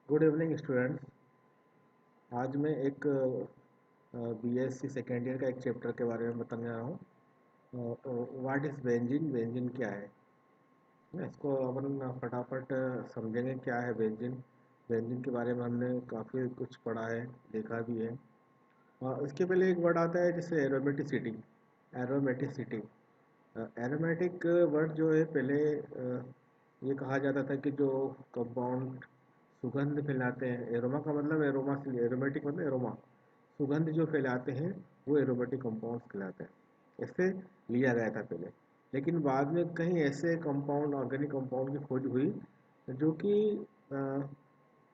Good evening students. आज मैं एक बीएससी सेकेंड ईयर का एक चैप्टर के बारे में बताने जा रहा हूँ। व्हाट इज़ बेंजीन, बेंजीन क्या है ना, इसको अपन फटाफट समझेंगे क्या है बेंजीन। बेंजीन के बारे में हमने काफ़ी कुछ पढ़ा है, देखा भी है। इसके पहले एक वर्ड आता है जिससे एरोमेटिसिटी। एरोमेटिसिटी एरोमेटिक वर्ड जो है पहले ये कहा जाता था कि जो कंपाउंड सुगंध फैलाते हैं, एरोमा का मतलब एरोमा से, एरोमेटिक मतलब एरोमा, सुगंध जो फैलाते हैं वो एरोमेटिक कंपाउंड्स कहलाते हैं। इससे लिया गया था पहले, लेकिन बाद में कहीं ऐसे कंपाउंड, ऑर्गेनिक कंपाउंड की खोज हुई जो कि अ,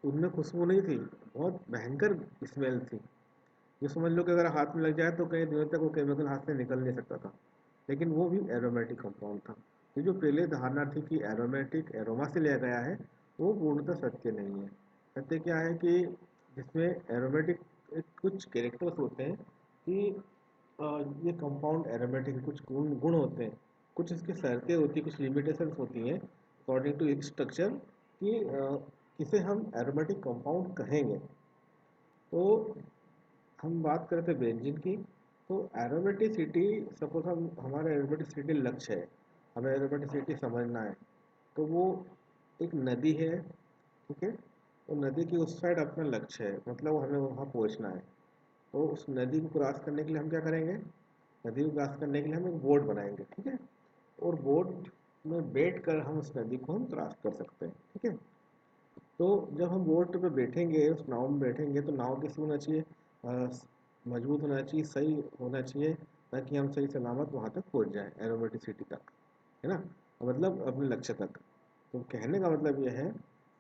उनमें खुशबू नहीं थी, बहुत भयंकर स्मेल थी। ये समझ लो कि अगर हाथ में लग जाए तो कई दिनों तक वो केमिकल हाथ से निकल नहीं सकता था, लेकिन वो भी एरोमेटिक कंपाउंड था। ये जो पहले धारणा थी कि एरोमेटिक एरोमा से लिया गया है, वो पूर्णतः सत्य नहीं है। सत्य क्या है कि जिसमें एरोमेटिक कुछ कैरेक्टर्स होते हैं कि अ, ये कंपाउंड एरोमेटिक कुछ गुण गुण होते हैं, कुछ इसकी शर्तें होती हैं, कुछ लिमिटेशंस होती हैं अकॉर्डिंग टू इस स्ट्रक्चर कि किसे हम एरोमेटिक कंपाउंड कहेंगे। तो हम बात करें थे बेंजीन की। तो एरोमेटिसिटी, सपोज हम हमारा एरोमेटिसिटी लक्ष्य है, हमें एरोमेटिसिटी समझना है। तो वो एक नदी है, ठीक है। वो नदी की उस साइड अपना लक्ष्य है, मतलब हमें वहाँ पहुँचना है। तो उस नदी को क्रॉस करने के लिए हम क्या करेंगे? नदी को क्रॉस करने के लिए हम एक बोट बनाएंगे, ठीक है। और बोट में बैठ कर हम उस नदी को हम क्रॉस कर सकते हैं, ठीक है। तो जब हम बोट पे बैठेंगे, उस नाव में बैठेंगे, तो नाव कैसी होना चाहिए? मजबूत होना चाहिए, सही होना चाहिए, ताकि हम सही सलामत वहाँ तक पहुँच जाएं, एरोमेटिसिटी तक, है ना, मतलब अपने लक्ष्य तक। तो कहने का मतलब यह है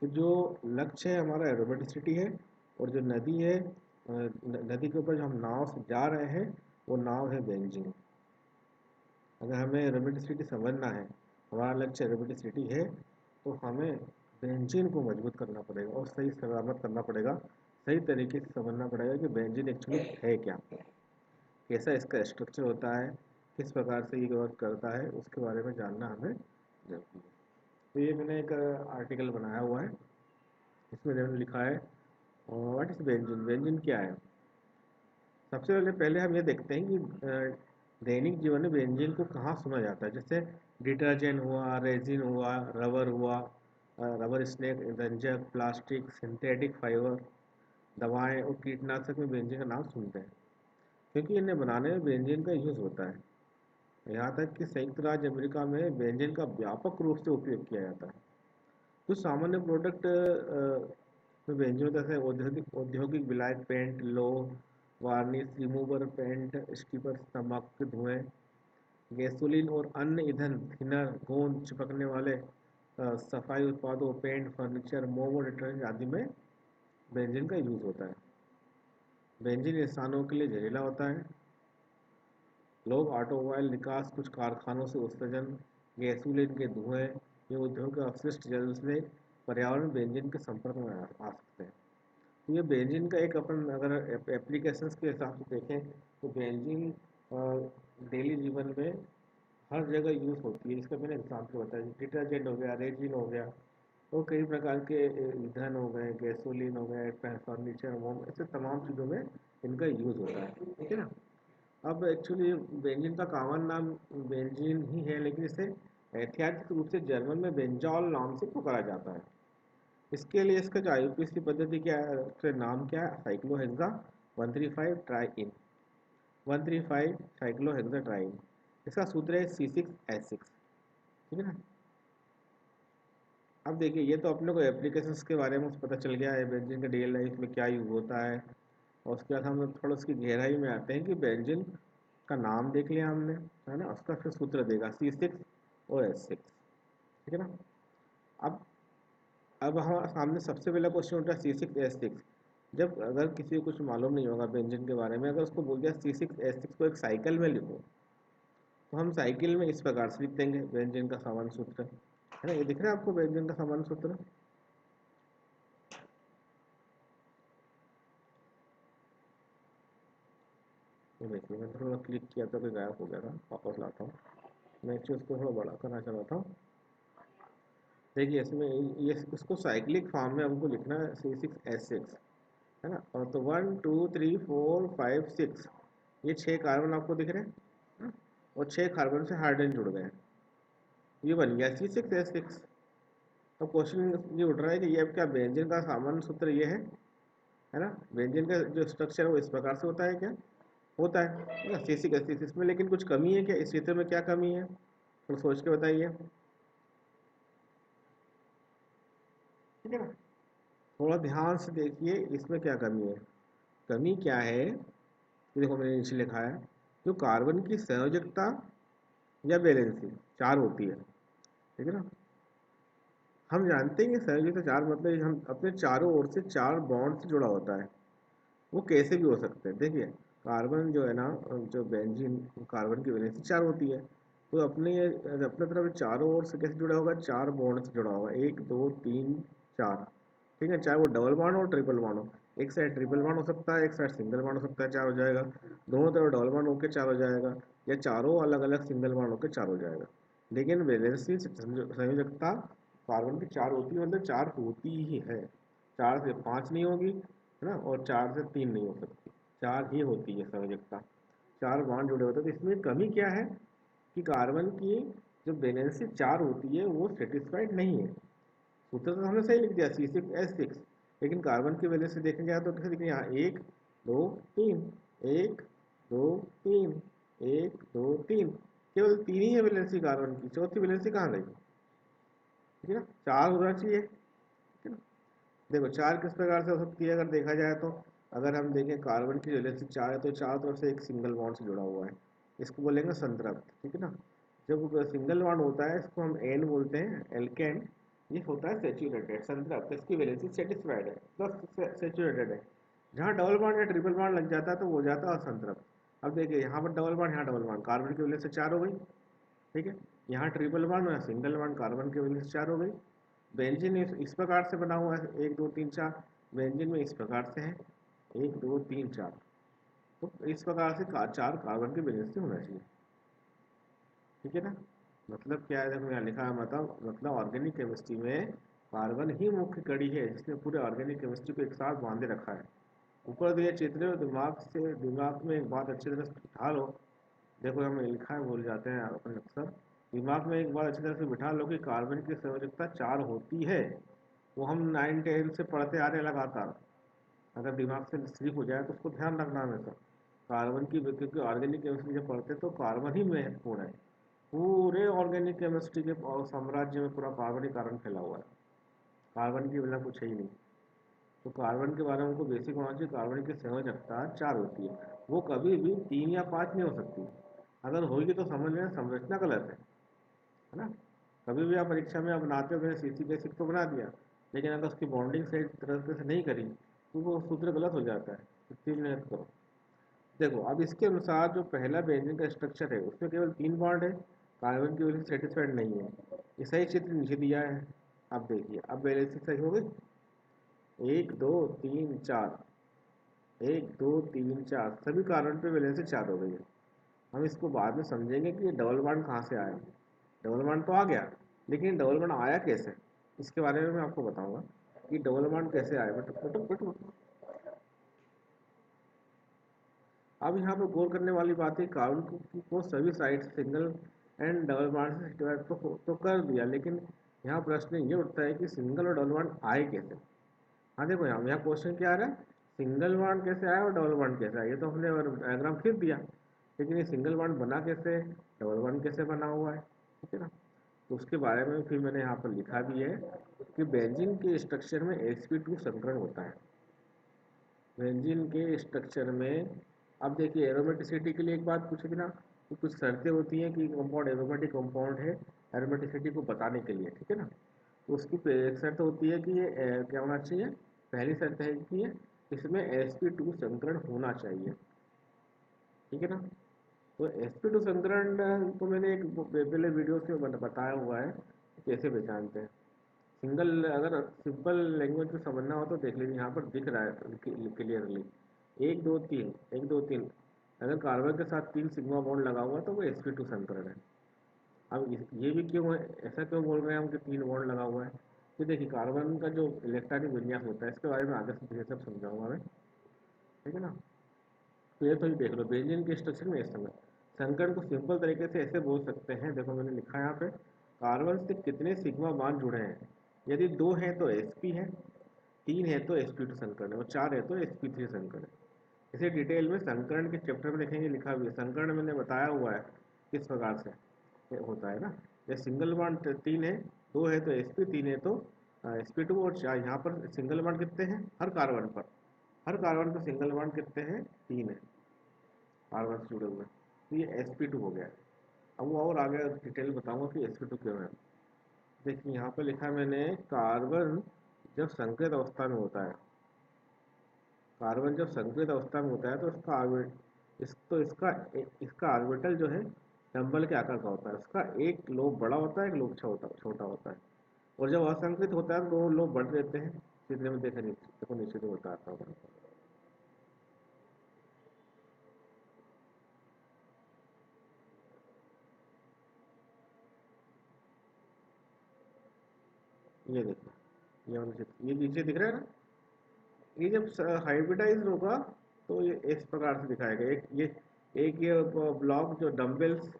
कि जो लक्ष्य है हमारा एरोमेटिसिटी है, और जो नदी है, नदी के ऊपर जो हम नाव से जा रहे हैं, वो नाव है बेंजीन। अगर हमें एरोमेटिसिटी समझना है, हमारा लक्ष्य एरोमेटिसिटी है, तो हमें बेंजीन को मजबूत करना पड़ेगा और सही सलामत करना पड़ेगा। सही तरीके से समझना पड़ेगा कि बेंजीन एक्चुअली है क्या, कैसा इसका स्ट्रक्चर होता है, किस प्रकार से ये वर्क करता है, उसके बारे में जानना हमें जरूरी है। तो ये मैंने एक आर्टिकल बनाया हुआ है, इसमें मैंने लिखा है व्हाट इज बेंजीन, बेंजीन क्या है। सबसे पहले पहले हम ये देखते हैं कि दैनिक जीवन में बेंजीन को कहाँ सुना जाता है। जैसे डिटर्जेंट हुआ, रेजिन हुआ, रबर हुआ, रबर स्नेक, रंजक, प्लास्टिक, सिंथेटिक फाइबर, दवाएं और कीटनाशक में बेंजीन का नाम सुनते हैं, क्योंकि इन्हें बनाने में बेंजीन का यूज़ होता है। यहाँ तक कि संयुक्त राज्य अमेरिका में बेंजीन का व्यापक रूप से उपयोग किया जाता है। कुछ सामान्य प्रोडक्ट में बेंजीन जैसे औद्योगिक औद्योगिक विलायक, पेंट, लौह, वार्निश रिमूवर, पेंट स्टिपर, तंबाकू के धुएं, गैसोलीन और अन्य ईंधन, थिनर, गोंद चिपकने वाले सफाई उत्पादों, पेंट, फर्नीचर, मोम और डिटर्जेंट आदि में बेंजीन का यूज़ होता है। बेंजीन इंसानों के लिए जहरीला होता है। लोग ऑटोमोबाइल निकास, कुछ कारखानों से उत्सर्जन, गैसोलीन के धुएं, ये उद्योग के अपशिष्ट जल से पर्यावरण बेंजीन के संपर्क में आ सकते हैं। तो ये बेंजीन का एक अपन अगर एप्लीकेशंस के हिसाब से देखें, तो बेंजीन डेली जीवन में हर जगह यूज़ होती है। इसका मैंने एग्जाम्पल बताया, डिटर्जेंट हो गया, रेजिन हो गया, और कई प्रकार के ईंधन हो गए, गैसोलीन हो गए, फर्नीचर, मोम, ऐसे तमाम चीज़ों में इनका यूज़ होता है, ठीक है ना। अब एक्चुअली बेंजीन का कॉमन नाम बेंजीन ही है, लेकिन इसे ऐतिहासिक रूप से जर्मन में बेंजॉल नाम से पुकारा जाता है। इसके लिए इसका जो आईयूपीएसी पद्धति क्या है, उसका नाम क्या है? साइक्लोहेक्सा 135 ट्राई इन, 135 साइक्लोहेक्सा ट्राई इन। इसका सूत्र है C6H6, ठीक है ना। अब देखिए, ये तो अपने को एप्लीकेशंस के बारे में पता चल गया है, बेंजीन का डेली लाइफ में क्या यूज होता है। और उसके बाद हम लोग थोड़ा उसकी गहराई में आते हैं कि बेंजीन का नाम देख लिया हमने, है ना, उसका फिर सूत्र देगा C6OH6, ठीक है ना। अब अब हमारे सामने सबसे पहला क्वेश्चन उठा C6H6। जब अगर किसी को कुछ मालूम नहीं होगा बेंजीन के बारे में, अगर उसको बोल दिया C6H6 को एक साइकिल में लिखो, तो हम साइकिल में इस प्रकार से लिख देंगे बेंजीन का सामान्य सूत्र, है ना। ये दिख रहा है आपको बेंजीन का सामान्य सूत्र? ये देखिए, मैं थोड़ा क्लिक किया तो कोई गायब हो गया था, वापस लाता हूँ। मैं एक्चुअली उसको थोड़ा बड़ा करना चाह रहा था। देखिए इसमें ये इसको साइक्लिक फॉर्म में हमको लिखना है C6H6, है ना। और तो 1 2 3 4 5 6, ये 6 कार्बन आपको दिख रहे हैं, हाँ? और 6 कार्बन से हाइड्रोजन जुड़ गए हैं, ये बन गया C6H6। अब क्वेश्चन ये उठ रहा है कि ये अब क्या बेंजीन का सामान्य सूत्र ये है ना। बेंजीन का जो स्ट्रक्चर है वो इस प्रकार से होता है क्या, होता है ना, C6H6। इसमें लेकिन कुछ कमी है क्या, इस चित्र में क्या कमी है, थोड़ा सोच के बताइए, ठीक है ना। थोड़ा ध्यान से देखिए इसमें क्या कमी है। कमी क्या है, ये देखो मैंने नीचे लिखा है, जो कार्बन की संयोजकता या वैलेंसी 4 होती है, ठीक है ना। हम जानते हैं कि संयोजकता 4 मतलब हम अपने चारों ओर से 4 बॉन्ड से जुड़ा होता है, वो कैसे भी हो सकते हैं। देखिए कार्बन जो है ना, जो बेंजीन, कार्बन की वैलेंसी 4 होती है, तो अपने तरफ चारों ओर से कैसे जुड़ा होगा, 4 बॉन्ड से जुड़ा होगा, 1 2 3 4, ठीक है। चाहे वो डबल बॉन्ड हो ट्रिपल बॉन्ड हो, एक साइड ट्रिपल बॉन्ड हो सकता है, एक साइड सिंगल बॉन्ड हो सकता है, 4 हो जाएगा। दोनों तरफ डबल बॉन्ड होकर 4 हो जाएगा, या चारों अलग अलग सिंगल बॉन्ड होकर 4 हो जाएगा। लेकिन वैलेंसी संयोजकता कार्बन की 4 होती है, मतलब 4 होती ही है, 4 से 5 नहीं होगी, है ना, और 4 से 3 नहीं हो सकती, 4 ही होती है संयोजकता, 4 बॉन्ड जुड़े होते हैं। तो इसमें कमी क्या है कि कार्बन की जो वैलेंसी 4 होती है वो सेटिस्फाइड नहीं है। सूत्र तो हमने सही लिख दिया C6H6, लेकिन कार्बन की वैल्यू से देखने जाए तो कैसे लिखेंगे, यहाँ 1 2 3, 1 2 3, 1 2 3, केवल 3 ही है वैलेंसी कार्बन की, चौथी वैलेंसी कहाँ गई, ठीक है ना। 4 होना चाहिए, ठीक है ना। देखो 4 किस प्रकार से हो सकती है, अगर देखा जाए तो अगर हम देखें कार्बन की वैलेंसी 4 है तो चारों तरफ से एक सिंगल बॉन्ड से जुड़ा हुआ है, इसको बोलेंगे संतृप्त, ठीक है ना। जब सिंगल बॉन्ड होता है इसको हम एन बोलते हैं, एल्केन, ये होता है सेचुरेटेड, संतृप्त, इसकी वैलेंसी सेटिस्फाइड है प्लस सेचुरेटेड है। जहाँ डबल बॉन्ड या ट्रिपल बॉन्ड लग जाता है तो वो हो जाता है असंतृप्त। अब देखिए यहाँ पर डबल बॉन्ड, यहाँ डबल बॉन्ड, कार्बन की वैलेंसी 4 हो गई, ठीक है। यहाँ ट्रिपल बॉन्ड में सिंगल बॉन्ड, कार्बन की वैलेंसी 4 हो गई। बेंजीन इस प्रकार से बना हुआ है, 1 2 3 4, बेंजीन में इस प्रकार से है, 1 2 3 4, तो इस प्रकार से 4 कार्बन की वैलेंसी होना चाहिए, ठीक है ना। मतलब क्या है, देखो यहाँ लिखा है, मतलब ऑर्गेनिक केमिस्ट्री में कार्बन ही मुख्य कड़ी है जिसने पूरे ऑर्गेनिक केमिस्ट्री को एक साथ बांधे रखा है। ऊपर दिए चित्र में दिमाग में एक बात अच्छी तरह से बिठा लो। देखो हमें लिखा है, भूल जाते हैं अपन अक्सर। दिमाग में एक बात अच्छी तरह से बिठा लो कि कार्बन की संयोजकता 4 होती है, वो हम 9 10 से पढ़ते आ रहे हैं लगातार। अगर दिमाग से स्लिप हो जाए तो उसको ध्यान रखना हमेशा। कार्बन की, क्योंकि ऑर्गेनिक केमिस्ट्री जब पढ़ते तो कार्बन ही महत्वपूर्ण है, पूरे ऑर्गेनिक केमिस्ट्री के साम्राज्य में पूरा कार्बन ही कार्बन फैला हुआ है, कार्बन की बिना कुछ है ही नहीं। तो कार्बन के बारे में हमको बेसिक होना चाहिए, कार्बन की संयोजकता 4 होती है, वो कभी भी 3 या 5 नहीं हो सकती। अगर होगी तो समझ लेना संरचना गलत है ना। कभी भी आप परीक्षा में आप बनाते हो, मैंने सीसी बेसिक तो बना दिया, लेकिन अगर उसकी बॉन्डिंग सही तरह से नहीं करी तो वो सूत्र गलत हो जाता है, इतनी मेहनत करो। देखो अब इसके अनुसार जो पहला बेंजीन का स्ट्रक्चर है उसमें केवल 3 बॉन्ड है, कार्बन की वजह से सेटिस्फाइड नहीं है, ये सही चित्र नीचे दिया है। अब देखिए अब बैलेंस सही हो गई, 1 2 3 4, 1 2 3 4, सभी कार्बन पे वैलेंसी 4 हो गई है। हम इसको बाद में समझेंगे कि ये डबल बॉन्ड कहाँ से आया। डबल बॉन्ड तो आ गया, लेकिन डबल बॉन्ड आया कैसे, इसके बारे में मैं आपको बताऊंगा कि डबल बॉन्ड कैसे आया। बट अब यहाँ पर गौर करने वाली बात है, कार्बन को सभी side single and double bond से डिवाइड तो कर दिया, लेकिन यहाँ प्रश्न ये उठता है कि सिंगल और डबल बॉन्ड आए कैसे। हाँ देखो यहाँ क्वेश्चन क्या आ रहा है, सिंगल बॉन्ड कैसे आया और डबल बॉन्ड कैसे आया, ये तो हमने डायग्राम खींच दिया, लेकिन ये सिंगल बॉन्ड बना कैसे, डबल बॉन्ड कैसे बना हुआ है, ठीक है ना। तो उसके बारे में फिर मैंने यहाँ पर लिखा भी है कि बेंजीन के स्ट्रक्चर में sp2 संकरण होता है। बेंजीन के स्ट्रक्चर में, अब देखिए एरोमेटिसिटी के लिए एक बात पूछी थी ना, तो कुछ शर्तें होती हैं कि कंपाउंड एरोमेटिक कंपाउंड है, एरोमेटिसिटी को बताने के लिए, ठीक है ना। तो उसकी एक शर्त होती है कि ये क्या होना चाहिए, पहली शर्त है कि इसमें sp2 संकरण होना चाहिए, ठीक है ना। तो sp2 संकरण को मैंने एक पहले वीडियो से बताया हुआ है कि कैसे पहचानते हैं। सिंगल, अगर सिंपल लैंग्वेज में समझना हो तो देख लीजिए, यहाँ पर दिख रहा है क्लियरली, 1 2 3, 1 2 3, अगर कार्बन के साथ 3 सिग्मा बॉन्ड लगा हुआ तो वो sp2 संकरण है। अब ये भी क्यों है, ऐसा क्यों बोल रहे हैं हम कि 3 बॉन्ड लगा हुआ है? कि देखिए कार्बन का जो इलेक्ट्रॉनिक विन्यास होता है इसके बारे में आगे से सब समझाऊंगा मैं, ठीक है ना। तो ये तो ही देख लो बेंजीन के स्ट्रक्चर में इस समय संकरण को सिंपल तरीके से ऐसे बोल सकते हैं, देखो मैंने लिखा है यहाँ पे, कार्बन से कितने सिग्मा बॉन्ड जुड़े हैं। यदि 2 है तो sp है, 3 है तो sp2 संकरण है, और 4 है तो sp3 संकरण है। इसे डिटेल में संकरण के चैप्टर में लिखेंगे, लिखा भी है संकरण मैंने बताया हुआ है किस प्रकार से ये होता है ना। ये सिंगल बॉन्ड 3 है, 2 है तो sp, 3 है तो sp2, और यहाँ पर सिंगल बॉन्ड कितने हैं हर कार्बन पर, हर कार्बन पर सिंगल बॉन्ड कितने हैं, 3 है कार्बन से जुड़े हुए, तो ये sp2 हो गया। अब वो और आगे डिटेल बताऊंगा कि sp2 क्यों है। देखिए यहाँ पे लिखा है मैंने, कार्बन जब संकेत अवस्था में होता है, कार्बन जब संकेत अवस्था में होता है तो इसका इसका ऑर्बिटल जो है डंबल के आकार का होता है, उसका एक लोब बड़ा होता है, एक लोब छोटा छोटा होता है। और जब असंकृत होता है तो 2 लोब बढ़ देते हैं, चित्र में देखे नीचे, देखो नीचे तो बताता हूँ। ये देखो, ये नीचे दिख रहा है ना, ये जब हाइब्रिडाइज होगा तो ये इस प्रकार से दिखाएगा, एक ये ब्लॉक जो डम्बल्स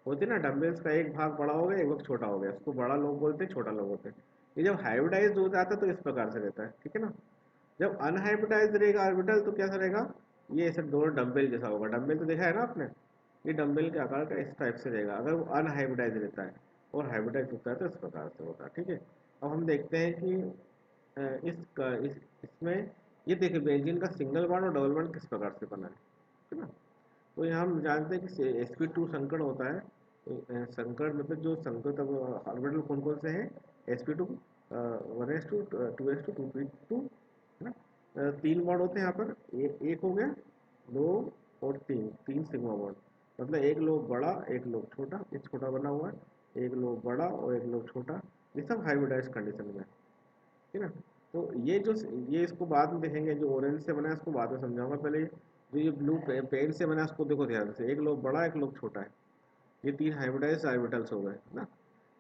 होते हैं ना, डम्बल्स का एक भाग बड़ा हो गया, एक भाग छोटा हो गया, उसको बड़ा लोग बोलते हैं, छोटा लोग होते हैं। ये जब हाइब्रिडाइज हो जाता है तो इस प्रकार से रहता है, ठीक है ना। जब अनहाइब्रिडाइज रहेगा ऑर्बिटल तो कैसा रहेगा, ये ऐसे दोनों डम्बल जैसा होगा, डम्बल तो देखा है ना आपने, ये डम्बल के आकार का इस टाइप से रहेगा अगर वो अनहाइब्रिडाइज रहता है, और हाइब्रिडाइज होता है तो इस प्रकार से होता है, ठीक है। अब हम देखते हैं कि इसमें ये देखिए बेंजीन का सिंगल बॉन्ड और डबल बॉन्ड किस प्रकार से बना है, ठीक है ना। तो यहाँ हम जानते हैं कि sp2 संकरण होता है, तो संकरण मतलब जो संकट अब ऑर्बिटल कौन कौन से हैं, sp2, 1s2, 2s2, 2p2, है ना। 3 बॉन्ड होते हैं यहाँ पर, एक हो गया, 2 और 3, 3 सिग्मा बॉन्ड, मतलब एक लोग बड़ा एक लोग छोटा, ये छोटा बना हुआ है, एक लोग बड़ा और एक लोग छोटा, ये सब हाइब्रिडाइज कंडीशन में, ठीक है ना। तो ये इसको बाद में देखेंगे, जो ऑरेंज से बना है उसको बाद में समझाऊंगा, पहले जो ये ब्लू पेन से बना है उसको देखो ध्यान से, एक लोग बड़ा एक लोग छोटा है, ये 3 हाइब्रिडाइज ऑर्बिटल्स हो गए ना।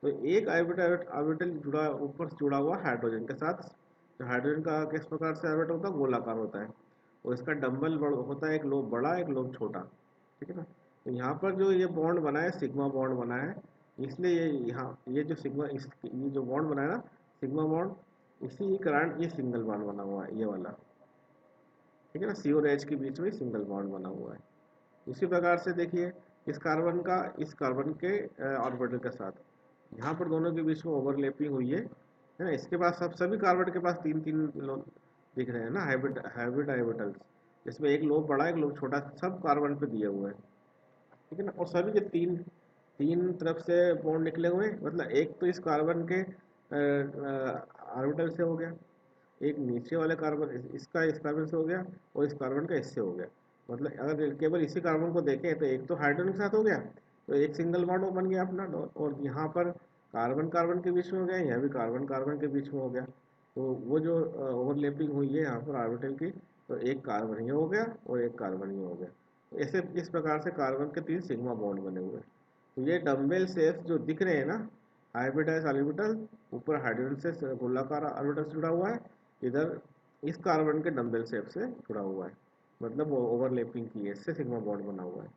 तो एक ऑर्बिटल ऑर्बिटल जुड़ा, ऊपर से जुड़ा हुआ हाइड्रोजन के साथ, तो हाइड्रोजन का किस प्रकार से ऑर्बिटल होता है, गोलाकार होता है, और इसका डंबल होता है, एक लोब बड़ा एक लोब छोटा, ठीक है ना। तो यहाँ पर जो ये बॉन्ड बना है सिग्मा बॉन्ड बना है, इसलिए ये यहाँ ये जो सिग्मा ये जो बॉन्ड बना है ना सिग्मा बॉन्ड, इसी कारण ये सिंगल बॉन्ड बना हुआ है ये वाला, ठीक है ना, सी और एच के बीच में सिंगल बॉन्ड बना हुआ है। उसी प्रकार से देखिए इस कार्बन के ऑर्बिटल के साथ यहाँ पर दोनों के बीच में ओवरलैपिंग हुई है ना। इसके पास सब सभी कार्बन के पास 3 3 दिख रहे हैं ना, हाइब्रिड हाइब्रिड ऑर्बिटल्स, जिसमें एक लोब बड़ा एक लोब छोटा सब कार्बन पे दिए हुए हैं, ठीक है ना। और सभी के तीन तीन तरफ से बॉन्ड निकले हुए हैं, मतलब एक तो इस कार्बन के ऑर्बिटल से हो गया, एक नीचे वाले कार्बन इसका इस कार्बन से हो गया, और इस कार्बन का इससे हो गया। मतलब अगर केवल इसी कार्बन को देखें तो एक तो हाइड्रोजन के साथ हो गया, तो एक सिंगल बॉन्ड बन गया अपना, और यहाँ पर कार्बन कार्बन के बीच में हो गया, यहाँ भी कार्बन कार्बन के बीच में हो गया। तो वो जो ओवरलैपिंग हुई है यहाँ पर ऑर्बिटल की, तो एक कार्बन ये हो गया और एक कार्बन ये हो गया, तो ऐसे इस प्रकार से कार्बन के 3 सिग्मा बॉन्ड बने हुए हैं। तो ये डम्बेल शेप्स जो दिख रहे हैं ना, हाइब्रिडाइज ऑर्बिटल, ऊपर हाइड्रोजन से गोलाकार ऑर्बिटल से जुड़ा हुआ है, इधर इस कार्बन के डंबल शेप से जुड़ा हुआ है, मतलब वो ओवरलैपिंग की है, इससे सिग्मा बॉन्ड बना हुआ है।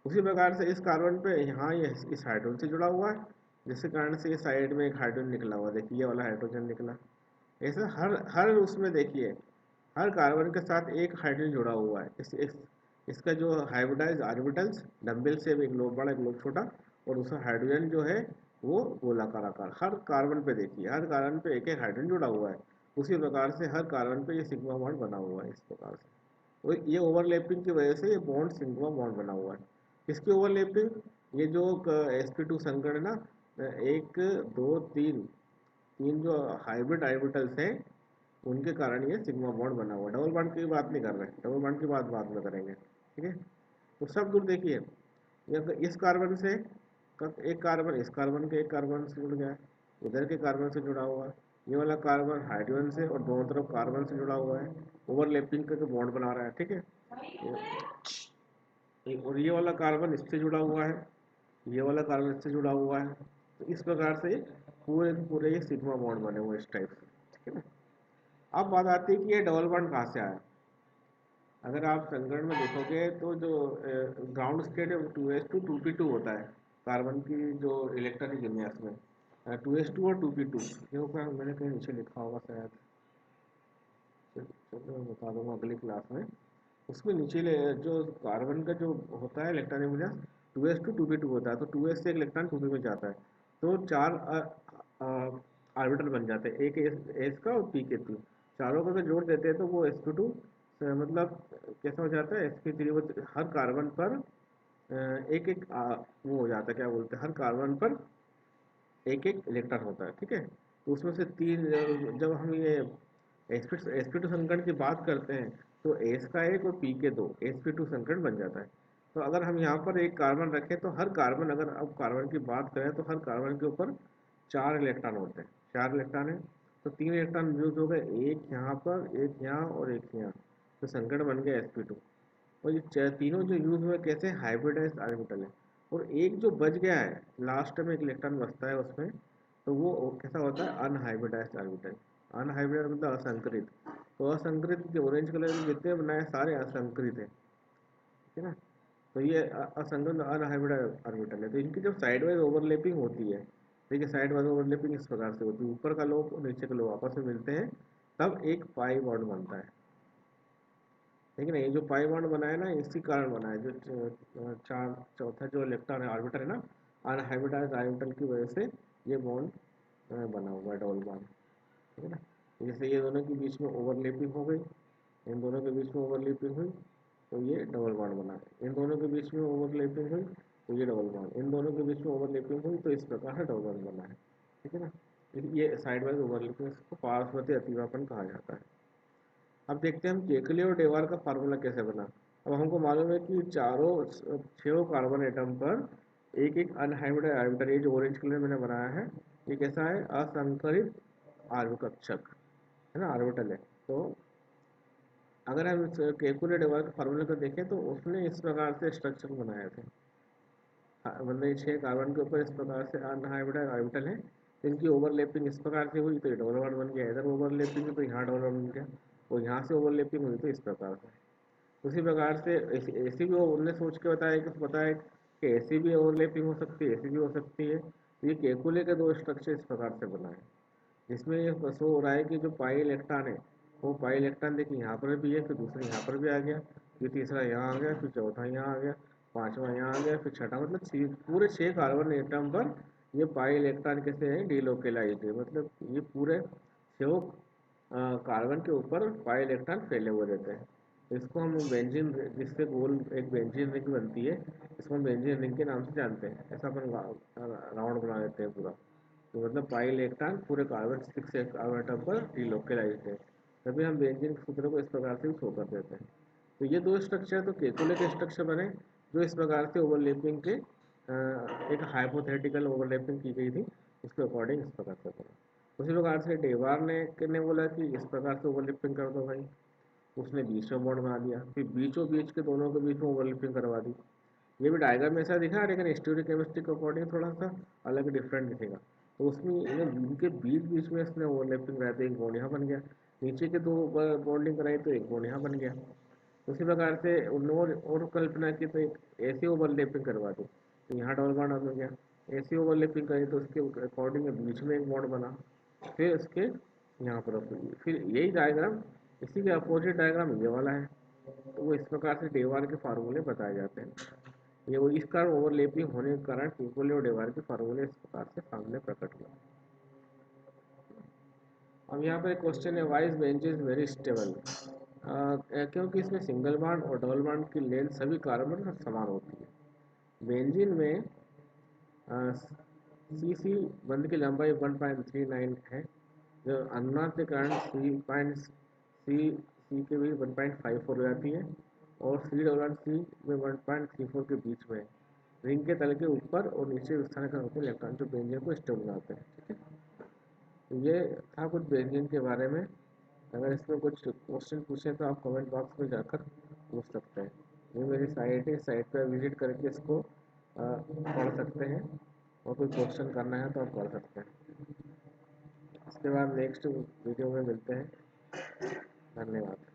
उसी प्रकार से इस कार्बन पे यहाँ ये इस हाइड्रोजन से जुड़ा हुआ है, जिसके कारण से ये साइड में एक हाइड्रोजन निकला हुआ, देखिए ये वाला हाइड्रोजन निकला। ऐसे हर हर उसमें देखिए हर कार्बन के साथ एक हाइड्रोजन जुड़ा हुआ है, इसका जो हाइब्रिडाइज ऑर्बिटल्स डंबल से एक लोब बड़ा एक लोब छोटा, और उसका हाइड्रोजन जो है वो गोलाकार आकार, हर कार्बन पे देखिए हर कार्बन पे एक एक हाइड्रोजन जुड़ा हुआ है। उसी प्रकार से हर कार्बन पे ये सिग्मा बॉन्ड बना हुआ है इस प्रकार से, और ये ओवरलैपिंग की वजह से ये बॉन्ड सिग्मा बॉन्ड बना हुआ है। किसकी ओवरलैपिंग, ये जो sp2 संकरण है ना, एक दो तीन, तीन जो हाइब्रिड ऑर्बिटल्स हैं उनके कारण ये सिग्मा बॉन्ड बना हुआ है। डबल बॉन्ड की बात नहीं कर रहे, डबल बॉन्ड की बात बाद में करेंगे, ठीक है। तो सब दूर देखिए, इस कार्बन से एक कार्बन इस कार्बन के एक कार्बन से जुड़ गया है, इधर के कार्बन से जुड़ा हुआ है, ये वाला कार्बन हाइड्रोजन से और दोनों तरफ कार्बन से जुड़ा हुआ है, ओवरलैपिंग करके बॉन्ड बना रहा है, ठीक है। और ये वाला कार्बन इससे जुड़ा हुआ है, ये वाला कार्बन इससे जुड़ा हुआ है। तो इस प्रकार से पूरे पूरे ये सिग्मा बॉन्ड बने हुए इस टाइप से, ठीक है ना। अब बात आती है कि ये डबल बॉन्ड कहाँ से आया। अगर आप संगठन में देखोगे तो जो ग्राउंड स्टेट है 2s2 2p2 होता है कार्बन की जो इलेक्ट्रॉनिक विन्यास में 2s2 और 2p2। देखो क्या मैंने कहीं नीचे लिखा होगा शायद, चलो मैं बता दूंगा अगली क्लास में। उसमें निचले जो कार्बन का जो होता है इलेक्ट्रॉनिक विन्यास 2s2 2p2 होता है। तो 2s से एक इलेक्ट्रॉन 2p में जाता है, तो चार ऑर्बिटल बन जाते हैं, एक एस का और पी के तीन। चारों को अगर जोड़ देते हैं तो वो sp2 मतलब कैसा हो जाता है sp3। वो हर कार्बन पर एक एक वो हो जाता है, क्या बोलते हैं, हर कार्बन पर एक एक इलेक्ट्रॉन होता है, ठीक है। तो उसमें से तीन, जब हम ये sp2 संकरण की बात करते हैं तो एस का एक और पी के दो sp2 संकरण बन जाता है। तो अगर हम यहाँ पर एक कार्बन रखें तो हर कार्बन, अगर अब कार्बन की बात करें तो हर कार्बन के ऊपर चार इलेक्ट्रॉन होते हैं, चार इलेक्ट्रॉन है। तो तीन इलेक्ट्रॉन यूज हो गए, एक यहाँ पर, एक यहाँ और एक यहाँ। तो संकरण बन गया sp2। और ये तीनों जो यूज हुए कैसे, हाइब्रिडाइज्ड ऑर्बिटल है। और एक जो बच गया है लास्ट में, एक इलेक्ट्रॉन बचता है उसमें, तो वो कैसा होता है, अनहाइब्रिडाइज्ड ऑर्बिटल। अनहाइब्रिडाइज्ड मतलब असंकरित। तो असंकरित के ऑरेंज कलर में जितने बनाए सारे असंकरित है, ठीक है ना। तो ये असंकरित अनहाइब्रिडाइज्ड ऑर्बिटल है। तो इनकी जब साइड वाइज ओवरलैपिंग होती है, देखिए साइड वाइज ओवरलैपिंग इस प्रकार से होती है, ऊपर का लोब और नीचे का लोब आपस में मिलते हैं, तब एक पाई बॉन्ड बनता है। लेकिन ये जो पाई बॉन्ड बना है ना, इसी कारण बना है। जो चार चौथा जो इलेक्ट्रॉन है ऑर्बिटर है ना, अनहाइब्रिडाइज्ड ऑर्बिटल की वजह से ये बॉन्ड बना हुआ है, डबल बॉन्ड, ठीक है ना। जैसे ये दोनों के बीच में ओवरलैपिंग हो गई, इन दोनों के बीच में ओवरलैपिंग हुई तो ये डबल बॉन्ड बना है। इन दोनों के बीच में ओवरलैपिंग हुई तो ये डबल बॉन्ड, इन दोनों के बीच में ओवरलैपिंग हुई तो इस प्रकार से डबल बॉन्ड बना है, ठीक है ना। ये साइड वाइज ओवरलैपिंग, इसको पारस्परिक अतिव्यापन कहा जाता है। अब देखते हैं हम केकले और डेवार का फार्मूला कैसे बना। अब हमको मालूम है कि चारों छह कार्बन एटम पर एक एक अनहाइब्रिड ऑर्बिटल, ये जो ऑरेंज कलर मैंने बनाया है, ये कैसा है, असंकरित आवर्तक है ना, ऑर्बिटल है। तो अगर हम इस केकुले डेवार के फार्मूले को देखें तो उसने इस प्रकार से स्ट्रक्चर बनाए थे। मतलब ये छह कार्बन के ऊपर इस प्रकार से अनहाइब्रिड ऑर्बिटल है, इनकी ओवरलैपिंग इस प्रकार से हुई तो ये डबल बॉन्ड बन गया। इधर ओवरलैपिंग हुई तो यहाँ डबल बॉन्ड बन गया, और यहाँ से ओवरलैपिंग हुई तो इस प्रकार से। उसी प्रकार से ऐसी भी उनने सोच के बताया कि ऐसी भी ओवरलैपिंग हो सकती है, ऐसी भी हो सकती है। तो ये केकुले के दो स्ट्रक्चर इस प्रकार से बनाए, जिसमें ये शो हो रहा है कि जो पाई इलेक्ट्रॉन है, वो पाई इलेक्ट्रॉन देखिए यहाँ पर भी है, फिर दूसरा यहाँ पर भी आ गया, फिर तीसरा यहाँ आ गया, फिर चौथा यहाँ आ गया, पांचवा यहाँ आ गया, फिर छठा, मतलब पूरे छह कार्बन एटम पर ये पाई इलेक्ट्रॉन कैसे है, डिलोकेलाइज्ड है। मतलब ये पूरे छह कार्बन के ऊपर पाई इलेक्ट्रॉन फैले हुए रहते हैं। इसको हम बेंजीन, जिससे गोल एक बेंजीन रिंग बनती है, इसको हम बेंजीन रिंग के नाम से जानते हैं। ऐसा अपन राउंड बना देते हैं पूरा। तो मतलब पाई इलेक्ट्रॉन पूरे कार्बन 6 कार्बन एटम पर डिलोकेलाइज्ड है। तभी हम बेंजीन के सूत्र को इस प्रकार से भी शो कर देते हैं। तो ये दो स्ट्रक्चर तो केकुले के स्ट्रक्चर बने, जो इस प्रकार से ओवरलैपिंग के एक हाइपोथेटिकल ओवरलैपिंग की गई थी, उसके अकॉर्डिंग इस प्रकार से बने। उसी प्रकार से डेवार ने बोला कि इस प्रकार से ओवरलैपिंग कर दो भाई, उसने बीच में बॉन्ड बना दिया, फिर बीचों बीच के दोनों के बीच में ओवरलैपिंग करवा दी। ये भी डायग्राम में ऐसा दिखा, लेकिन स्टोरियोकेमिस्ट्री के अकॉर्डिंग थोड़ा सा अलग डिफरेंट दिखेगा। तो उसमें इनके बीच बीच में इसने ओवरलैपिंग कराया तो एक बॉन्ड यहाँ बन गया, नीचे के दो बॉन्डिंग कराई तो एक बॉन्ड यहाँ बन गया। उसी प्रकार से उन्होंने और कल्पना की तो एक ऐसी ओवरलैपिंग करवा दी तो यहाँ डबल बॉन्ड हो गया। ऐसी ओवरलैपिंग करी तो उसके अकॉर्डिंग बीच में एक बॉन्ड बना, फिर उसके यहाँ पर फिर यही डायग्राम, इसी के अपोजिट डायग्राम ये वाला है। तो वो इस प्रकार से डेवार के फार्मूले बताए जाते हैं। ये वो इस कारण ओवरलैपिंग होने के कारण केकुले और डेवार के फार्मूले इस प्रकार से सामने प्रकट हुए। अब यहाँ पर क्वेश्चन है, why is benzene is very stable. क्योंकि इसमें सिंगल बॉन्ड और डबल बॉन्ड की लेंथ सभी कार्बन में समान होती है। बेंजीन में सी सी बंध की लंबाई 1.39 है, जो अनुनाद के कारण सी के भी 1.54 हो जाती है, और सी डबल सी में 1.34 के बीच में है। रिंग के तल के ऊपर और नीचे स्थानांतरण होते हैं इलेक्ट्रॉन जो बेंजीन को स्टेबल बनाते हैं, ठीक है। तो ये था कुछ बेंजीन के बारे में। अगर इसमें कुछ क्वेश्चन पूछे तो आप कमेंट बॉक्स में जाकर पूछ सकते हैं। ये मेरी साइट है, साइट पर विजिट करके इसको पढ़ सकते हैं, और कोई क्वेश्चन करना है तो आप कर सकते हैं। इसके बाद नेक्स्ट वीडियो में मिलते हैं। धन्यवाद।